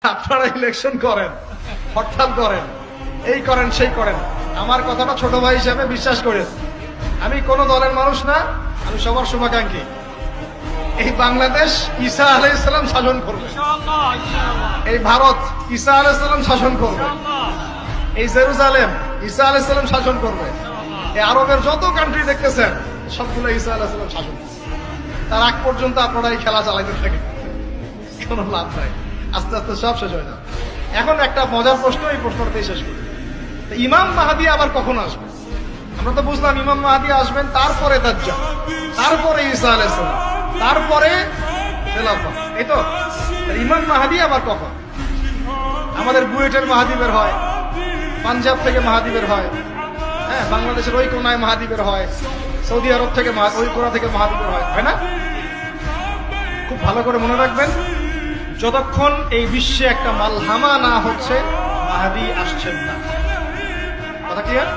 আপনারা ইলেকশন করেন, হরতাল করেন, এই করেন সেই করেন, আমার কথাটা ছোট ভাই হিসেবে বিশ্বাস করেন। আমি কোন দলের মানুষ না, আমি সবার শুভাকাঙ্ক্ষী। এই বাংলাদেশ ঈসা আলাইহিস সালাম শাসন করবে, এই ভারত ঈসা আলাইহিস সালাম শাসন করবে, এই জেরুজালেম ঈসা আলাইহিস সালাম শাসন করবে, এই আরবের যত কান্ট্রি দেখতেছেন সবগুলো ঈসা আলাইহিস সালাম শাসন করবে। তার আগ পর্যন্ত আপনারা এই খেলা চালাইতে থাকেন, কোনো লাভ নাই, আস্তে আস্তে সব শেষ হয়ে যাবে। এখন একটা মজার প্রশ্ন, এই প্রশ্নটাই শেষ করি। ইমাম মাহদী আবার কখন আসবে? আমরা তো বুঝলাম ইমাম মাহদী আসবেন, তারপরে দাজ্জাল, তারপরে ঈসা আলাইহিস সালাম, তারপরে খেলাফত, এই তো। ইমাম মাহদী আবার কখন? আমাদের বুয়েটের মাহদী বের হয়, পাঞ্জাব থেকে মাহদী বের হয়, হ্যাঁ, বাংলাদেশের ওই কোনায় মাহদী বের হয়, সৌদি আরব থেকে ওই কোনা থেকে মাহদী বের হয়, হয় না? খুব ভালো করে মনে রাখবেন, যতক্ষণ এই বিশ্বে একটা মালহামা না হচ্ছে মাহদী আসছেন না। কথা ক্লিয়ার?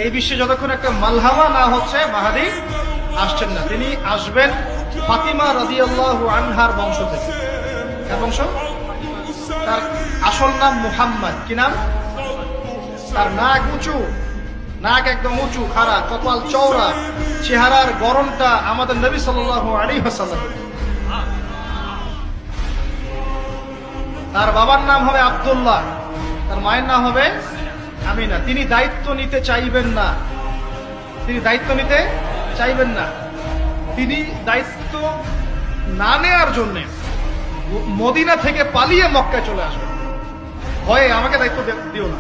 এই বিশ্বে যতক্ষণ একটা মালহামা না হচ্ছে মাহদী আসছেন না। তিনি আসবেন ফাতিমা রাদিয়াল্লাহু আনহার বংশ থেকে। কার বংশ? তার আসল নাম মুহাম্মদ। কি নাম? তার নাক উঁচু, নাক একদম উঁচু, খাড়া, কপাল চওড়া, চেহারার গড়নটা আমাদের নবী সাল্লাল্লাহু আলাইহি ওয়াসাল্লাম। তার বাবার নাম হবে আব্দুল্লাহ, তার মায়ের নাম হবে আমিনা। তিনি দায়িত্ব নিতে চাইবেন না, তিনি দায়িত্ব নিতে চাইবেন না। তিনি দায়িত্ব না নেওয়ার জন্য মদিনা থেকে পালিয়ে মক্কায় চলে আসবেন। ভয়ে আমাকে দায়িত্ব দিও না,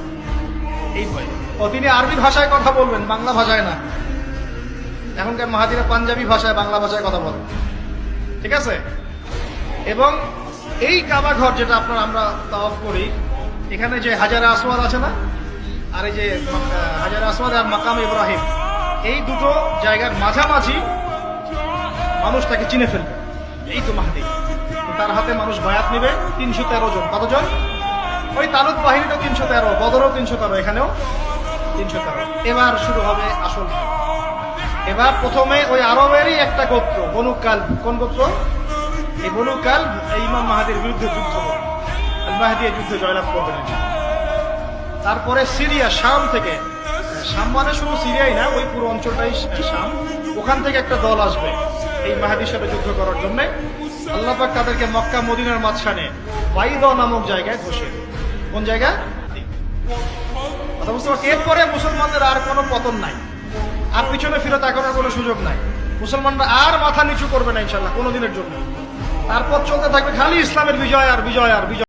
এই ভয়। ও তিনি আরবি ভাষায় কথা বলবেন, বাংলা ভাষায় না। এখনকার মাহাদিরা পাঞ্জাবি ভাষায়, বাংলা ভাষায় কথা বলেন, ঠিক আছে? এবং এই কাবা ঘর যেটা আমরা তাওয়াফ করি, এখানে যে হাজারে আসওয়াদ আছে না, আর এই যে হাজারে আসওয়াদ আর মাকাম ইব্রাহিম, এই দুটো জায়গার মাঝামাঝি মানুষ তাকে চিনে ফেলবে। এই তো মাহদী, তার হাতে মানুষ বায়াত নেবে। 313 জন। কতজন? ওই তালুত বাহিনীটা 313, বদরও 313, এখানেও 313। এবার শুরু হবে আসল। এবার প্রথমে ওই আরবেরই একটা গোত্র, বনু কালব। কোন গোত্র? এই বনু কালব ইমাম মাহদীর বিরুদ্ধে যুদ্ধ করবে, মাহদী এই যুদ্ধে জয়লাভ করবেন। তারপরে সিরিয়া, শাম থেকে, শাম মানে শুধু সিরিয়াই না, ওই পুরো অঞ্চলটাই শাম, ওখান থেকে একটা দল আসবে এই মাহদীর সাথে যুদ্ধ করার জন্য। আল্লাহ পাক তাদেরকে মক্কা মদিনার মাঝখানে বাইদা নামক জায়গায় বসে। কোন জায়গা? কথা বুঝতে পারছি? এরপরে মুসলমানদের আর কোনো পতন নাই, আর পিছনে ফিরে তাকানোর কোনো সুযোগ নাই। মুসলমানরা আর মাথা নিচু করবে না ইনশাল্লাহ কোনোদিনের জন্য। তারপর চলতে থাকবে খালি ইসলামের বিজয় আর বিজয় আর বিজয়।